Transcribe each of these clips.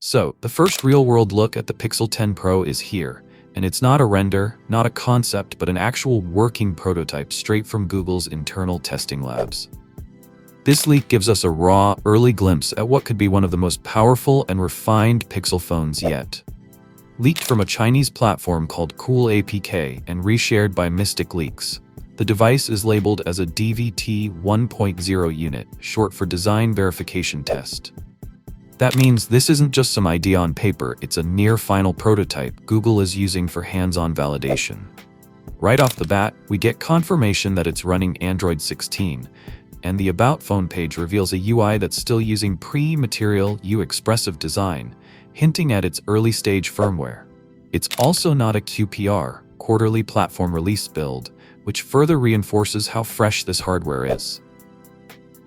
So, the first real-world look at the Pixel 10 Pro is here, and it's not a render, not a concept, but an actual working prototype straight from Google's internal testing labs. This leak gives us a raw, early glimpse at what could be one of the most powerful and refined Pixel phones yet. Leaked from a Chinese platform called Cool APK and reshared by Mystic Leaks, the device is labeled as a DVT 1.0 unit, short for Design Verification Test. That means this isn't just some idea on paper, it's a near-final prototype Google is using for hands-on validation. Right off the bat, we get confirmation that it's running Android 16, and the About Phone page reveals a UI that's still using pre-Material U expressive design, hinting at its early-stage firmware. It's also not a QPR, quarterly platform release build, which further reinforces how fresh this hardware is.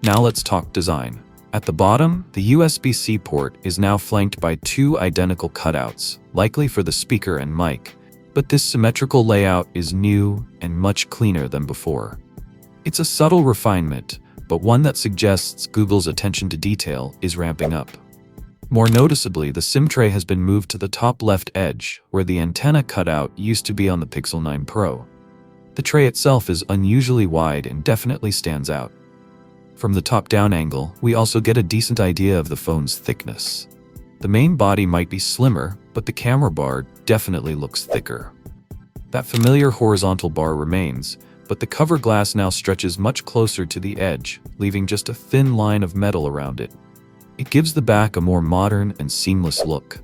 Now let's talk design. At the bottom, the USB-C port is now flanked by two identical cutouts, likely for the speaker and mic, but this symmetrical layout is new and much cleaner than before. It's a subtle refinement, but one that suggests Google's attention to detail is ramping up. More noticeably, the SIM tray has been moved to the top left edge, where the antenna cutout used to be on the Pixel 9 Pro. The tray itself is unusually wide and definitely stands out. From the top-down angle, we also get a decent idea of the phone's thickness. The main body might be slimmer, but the camera bar definitely looks thicker. That familiar horizontal bar remains, but the cover glass now stretches much closer to the edge, leaving just a thin line of metal around it. It gives the back a more modern and seamless look.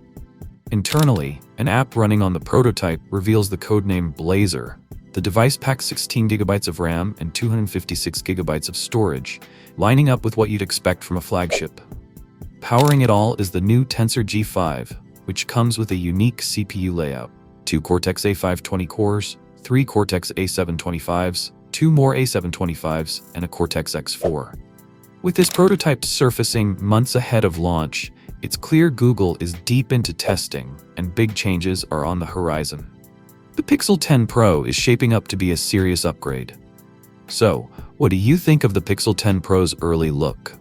Internally, an app running on the prototype reveals the codename Blazor. The device packs 16 GB of RAM and 256 GB of storage, lining up with what you'd expect from a flagship. Powering it all is the new Tensor G5, which comes with a unique CPU layout: 2 Cortex-A520 cores, 3 Cortex-A725s, 2 more A725s, and a Cortex-X4. With this prototype surfacing months ahead of launch, it's clear Google is deep into testing, and big changes are on the horizon. The Pixel 10 Pro is shaping up to be a serious upgrade. So, what do you think of the Pixel 10 Pro's early look?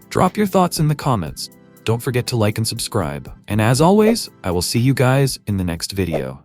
Drop your thoughts in the comments. Don't forget to like and subscribe. And as always, I will see you guys in the next video.